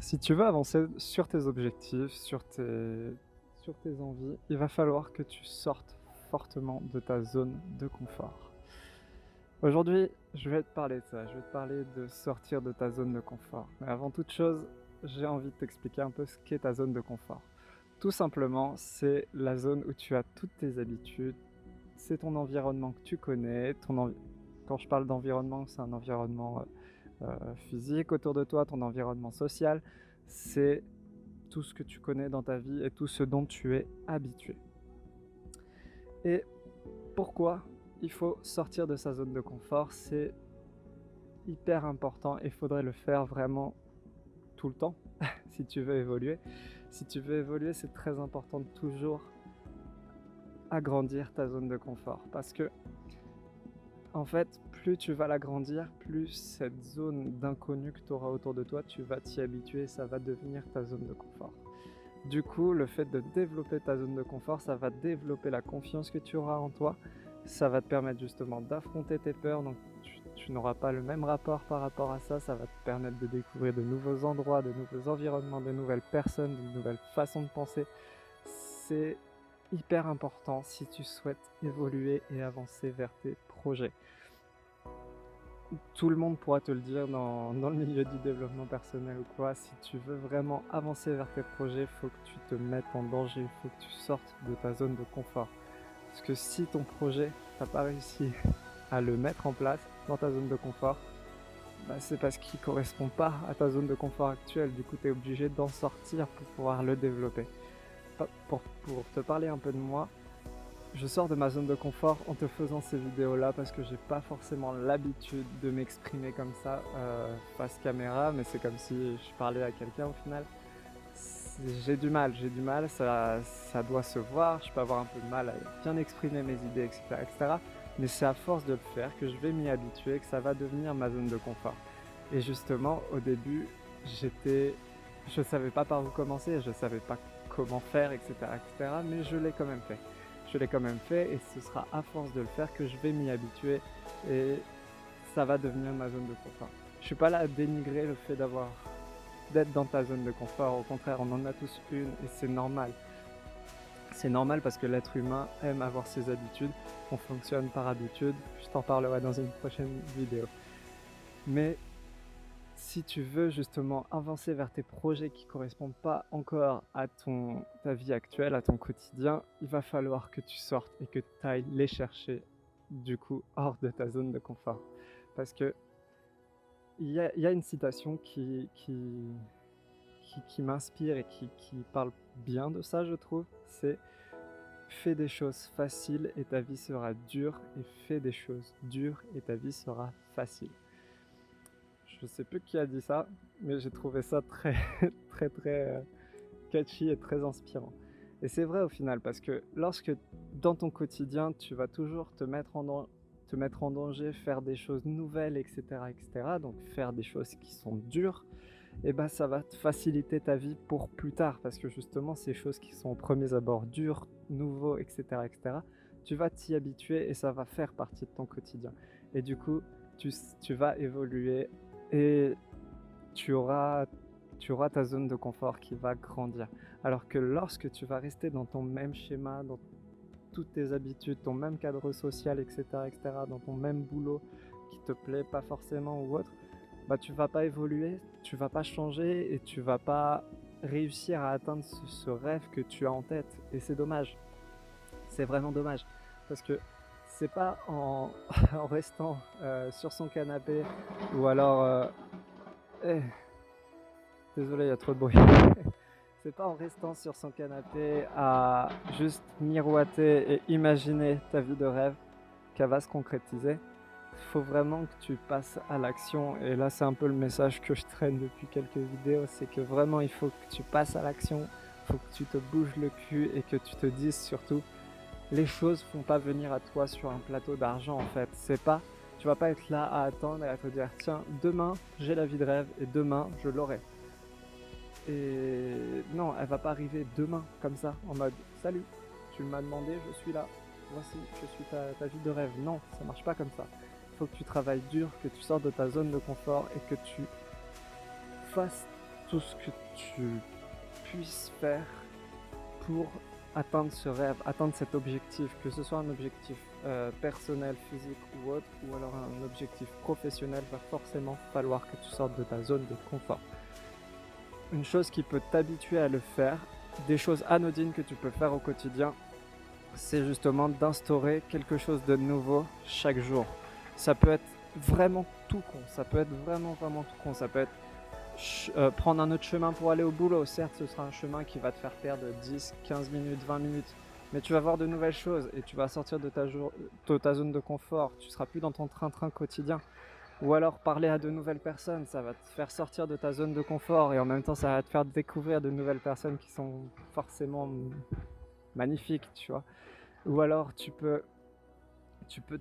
Si tu veux avancer sur tes objectifs, sur tes envies, il va falloir que tu sortes fortement de ta zone de confort. Aujourd'hui, je vais te parler de ça, je vais te parler de sortir de ta zone de confort. Mais avant toute chose, j'ai envie de t'expliquer un peu ce qu'est ta zone de confort. Tout simplement, c'est la zone où tu as toutes tes habitudes, c'est ton environnement que tu connais, quand je parle d'environnement, c'est un environnement physique autour de toi, ton environnement social, c'est tout ce que tu connais dans ta vie et tout ce dont tu es habitué. Et pourquoi il faut sortir de sa zone de confort? C'est hyper important et il faudrait le faire vraiment tout le temps si tu veux évoluer. Si tu veux évoluer, c'est très important de toujours agrandir ta zone de confort parce que en fait, plus tu vas l'agrandir, plus cette zone d'inconnu que tu auras autour de toi, tu vas t'y habituer, ça va devenir ta zone de confort. Du coup, le fait de développer ta zone de confort, ça va développer la confiance que tu auras en toi, ça va te permettre justement d'affronter tes peurs, donc tu n'auras pas le même rapport par rapport à ça, ça va te permettre de découvrir de nouveaux endroits, de nouveaux environnements, de nouvelles personnes, de nouvelles façons de penser. C'est hyper important si tu souhaites évoluer et avancer vers tes projets. Tout le monde pourra te le dire dans le milieu du développement personnel ou quoi, si tu veux vraiment avancer vers tes projets, il faut que tu te mettes en danger, il faut que tu sortes de ta zone de confort. Parce que si ton projet, t'as pas réussi à le mettre en place dans ta zone de confort, bah c'est parce qu'il correspond pas à ta zone de confort actuelle, du coup tu es obligé d'en sortir pour pouvoir le développer. Pour te parler un peu de moi, je sors de ma zone de confort en te faisant ces vidéos-là parce que j'ai pas forcément l'habitude de m'exprimer comme ça face caméra, mais c'est comme si je parlais à quelqu'un au final. J'ai du mal, ça doit se voir, je peux avoir un peu de mal à bien exprimer mes idées, etc., etc. Mais c'est à force de le faire que je vais m'y habituer, que ça va devenir ma zone de confort. Et justement, au début, je savais pas par où commencer, je savais pas comment faire, etc., etc. Mais je l'ai quand même fait. Je l'ai quand même fait et ce sera à force de le faire que je vais m'y habituer et ça va devenir ma zone de confort. Je suis pas là à dénigrer le fait d'être dans ta zone de confort, au contraire, on en a tous une et c'est normal. C'est normal parce que l'être humain aime avoir ses habitudes, on fonctionne par habitude, je t'en parlerai dans une prochaine vidéo. Mais si tu veux justement avancer vers tes projets qui ne correspondent pas encore à ta vie actuelle, à ton quotidien, il va falloir que tu sortes et que tu ailles les chercher du coup hors de ta zone de confort. Parce que il y a une citation qui m'inspire et qui parle bien de ça, je trouve. C'est: fais des choses faciles et ta vie sera dure, et fais des choses dures et ta vie sera facile. Je sais plus qui a dit ça, mais j'ai trouvé ça très catchy et très inspirant. Et c'est vrai au final, parce que lorsque dans ton quotidien, tu vas toujours te mettre en danger, faire des choses nouvelles, etc., etc., donc faire des choses qui sont dures, et ben ça va te faciliter ta vie pour plus tard, parce que justement ces choses qui sont au premier abord dures, nouveaux, etc., etc., tu vas t'y habituer et ça va faire partie de ton quotidien. Et du coup, tu vas évoluer et tu auras, tu auras ta zone de confort qui va grandir. Alors que lorsque tu vas rester dans ton même schéma, dans toutes tes habitudes, ton même cadre social, etc., etc., dans ton même boulot qui te plaît pas forcément ou autre, bah tu vas pas évoluer, tu vas pas changer et tu vas pas réussir à atteindre ce rêve que tu as en tête. Et c'est dommage, c'est vraiment dommage. Parce que c'est pas en restant sur son canapé ou alors... eh, désolé, il y a trop de bruit. C'est pas en restant sur son canapé à juste miroiter et imaginer ta vie de rêve qu'elle va se concrétiser. Il faut vraiment que tu passes à l'action. Et là, c'est un peu le message que je traîne depuis quelques vidéos. C'est que vraiment, il faut que tu passes à l'action. Il faut que tu te bouges le cul et que tu te dises surtout, les choses ne font pas venir à toi sur un plateau d'argent en fait. C'est pas, tu vas pas être là à attendre et à te dire, tiens, demain, j'ai la vie de rêve et demain, je l'aurai. Et non, elle va pas arriver demain comme ça, en mode salut, tu m'as demandé, je suis là, voici, je suis ta vie de rêve. Non, ça marche pas comme ça. Il faut que tu travailles dur, que tu sortes de ta zone de confort et que tu fasses tout ce que tu puisses faire pour atteindre ce rêve, atteindre cet objectif, que ce soit un objectif personnel, physique ou autre, ou alors un objectif professionnel, va forcément falloir que tu sortes de ta zone de confort. Une chose qui peut t'habituer à le faire, des choses anodines que tu peux faire au quotidien, c'est justement d'instaurer quelque chose de nouveau chaque jour. Ça peut être vraiment tout con, ça peut être vraiment tout con, ça peut être prendre un autre chemin pour aller au boulot. Certes, ce sera un chemin qui va te faire perdre 10, 15 minutes, 20 minutes, mais tu vas voir de nouvelles choses et tu vas sortir de ta zone de confort. Tu seras plus dans ton train-train quotidien. Ou alors parler à de nouvelles personnes, ça va te faire sortir de ta zone de confort et en même temps ça va te faire découvrir de nouvelles personnes qui sont forcément magnifiques, tu vois. Ou alors tu peux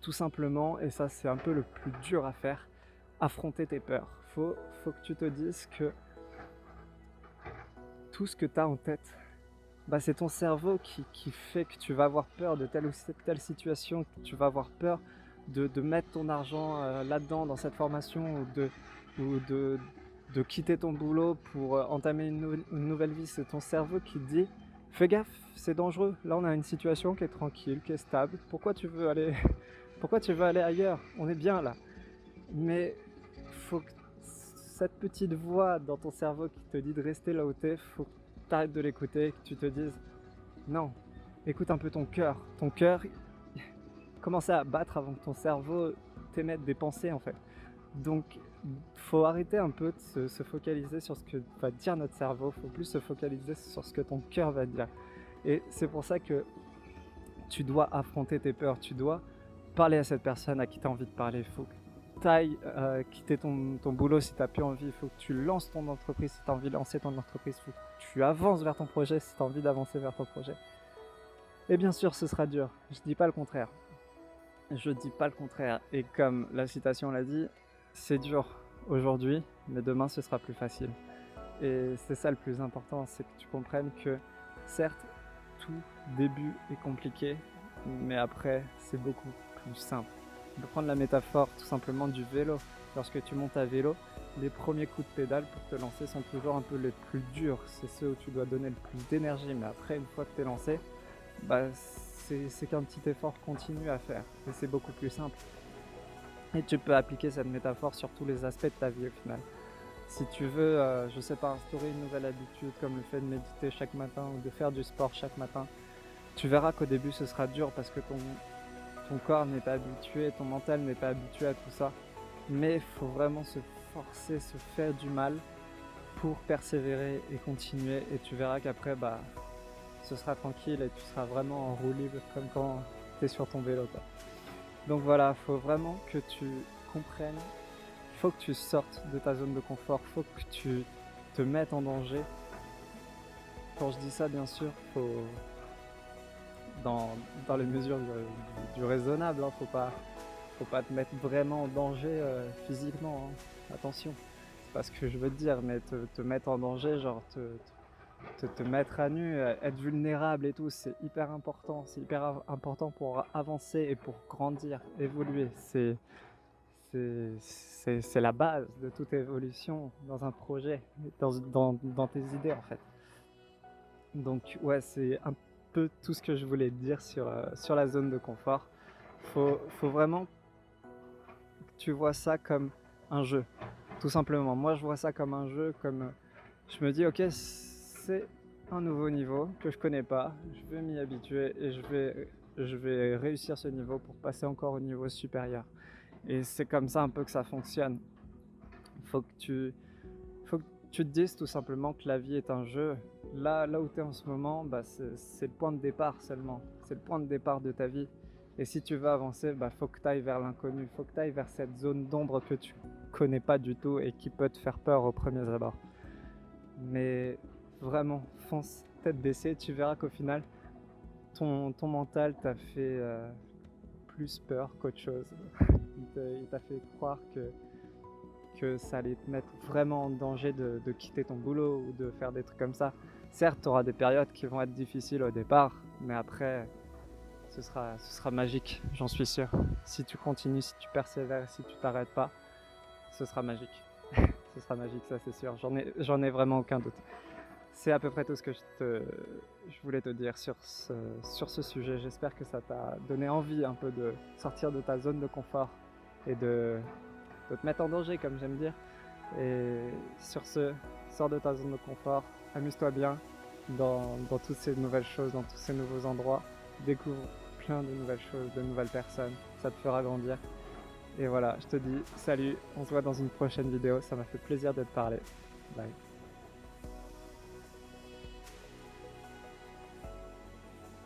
tout simplement, et ça c'est un peu le plus dur à faire, affronter tes peurs. Faut que tu te dises que tout ce que tu as en tête, c'est ton cerveau qui fait que tu vas avoir peur de telle ou telle situation, que tu vas avoir peur de mettre ton argent là-dedans, dans cette formation, ou de quitter ton boulot pour entamer une nouvelle vie. C'est ton cerveau qui te dit fais gaffe, c'est dangereux, là on a une situation qui est tranquille, qui est stable, pourquoi tu veux aller ailleurs, on est bien là. Mais faut que cette petite voix dans ton cerveau qui te dit de rester là où t'es, faut que t'arrêtes de l'écouter, que tu te dises non, écoute un peu ton cœur. Ton cœur commence à battre avant que ton cerveau t'émette des pensées en fait. Donc faut arrêter un peu de se focaliser sur ce que va dire notre cerveau, faut plus se focaliser sur ce que ton cœur va dire. Et c'est pour ça que tu dois affronter tes peurs, tu dois parler à cette personne à qui tu as envie de parler. Il faut que tu ailles quitter ton boulot si tu n'as plus envie. Il faut que tu lances ton entreprise si tu as envie de lancer ton entreprise. Il faut que tu avances vers ton projet si tu as envie d'avancer vers ton projet. Et bien sûr, ce sera dur. Je dis pas le contraire. Je dis pas le contraire. Et comme la citation l'a dit, c'est dur aujourd'hui, mais demain ce sera plus facile. Et c'est ça le plus important, c'est que tu comprennes que certes, tout début est compliqué, mais après, c'est beaucoup plus simple. On peut prendre la métaphore tout simplement du vélo. Lorsque tu montes à vélo, les premiers coups de pédale pour te lancer sont toujours un peu les plus durs. C'est ceux où tu dois donner le plus d'énergie, mais après, une fois que tu es lancé, c'est qu'un petit effort continu à faire. Et c'est beaucoup plus simple. Et tu peux appliquer cette métaphore sur tous les aspects de ta vie au final. Si tu veux, instaurer une nouvelle habitude comme le fait de méditer chaque matin ou de faire du sport chaque matin, tu verras qu'au début ce sera dur parce que ton corps n'est pas habitué, ton mental n'est pas habitué à tout ça. Mais il faut vraiment se forcer, se faire du mal pour persévérer et continuer. Et tu verras qu'après, ce sera tranquille et tu seras vraiment en roue libre comme quand tu es sur ton vélo, quoi. Donc voilà, il faut vraiment que tu comprennes, il faut que tu sortes de ta zone de confort, il faut que tu te mettes en danger. Quand je dis ça, bien sûr, faut dans les mesures du raisonnable, faut pas te mettre vraiment en danger physiquement, hein. Attention, c'est pas ce que je veux te dire, mais te mettre en danger, genre te mettre à nu, être vulnérable et tout, c'est hyper important. C'est hyper important pour avancer et pour grandir, évoluer. C'est la base de toute évolution dans un projet, dans tes idées en fait. Donc ouais, c'est un peu tout ce que je voulais dire sur la zone de confort. Faut vraiment que tu vois ça comme un jeu, tout simplement. Moi je vois ça comme un jeu, comme je me dis ok, c'est un nouveau niveau que je connais pas, je vais m'y habituer et je vais réussir ce niveau pour passer encore au niveau supérieur. Et c'est comme ça un peu que ça fonctionne. Faut que tu te dises tout simplement que la vie est un jeu. Là où tu es en ce moment, c'est le point de départ seulement. C'est le point de départ de ta vie. Et si tu veux avancer, faut que tu ailles vers l'inconnu. Faut que tu ailles vers cette zone d'ombre que tu connais pas du tout et qui peut te faire peur au premier abord. Mais vraiment, fonce tête baissée, tu verras qu'au final, ton mental t'a fait plus peur qu'autre chose. Il t'a fait croire que ça allait te mettre vraiment en danger de quitter ton boulot ou de faire des trucs comme ça. Certes, tu auras des périodes qui vont être difficiles au départ, mais après, ce sera magique, j'en suis sûr. Si tu continues, si tu persévères, si tu t'arrêtes pas, ce sera magique. ce sera magique, ça c'est sûr, j'en ai vraiment aucun doute. C'est à peu près tout ce que je voulais te dire sur ce sujet. J'espère que ça t'a donné envie un peu de sortir de ta zone de confort et de te mettre en danger, comme j'aime dire. Et sur ce, sors de ta zone de confort, amuse-toi bien dans toutes ces nouvelles choses, dans tous ces nouveaux endroits. Découvre plein de nouvelles choses, de nouvelles personnes. Ça te fera grandir. Et voilà, je te dis salut, on se voit dans une prochaine vidéo. Ça m'a fait plaisir de te parler. Bye.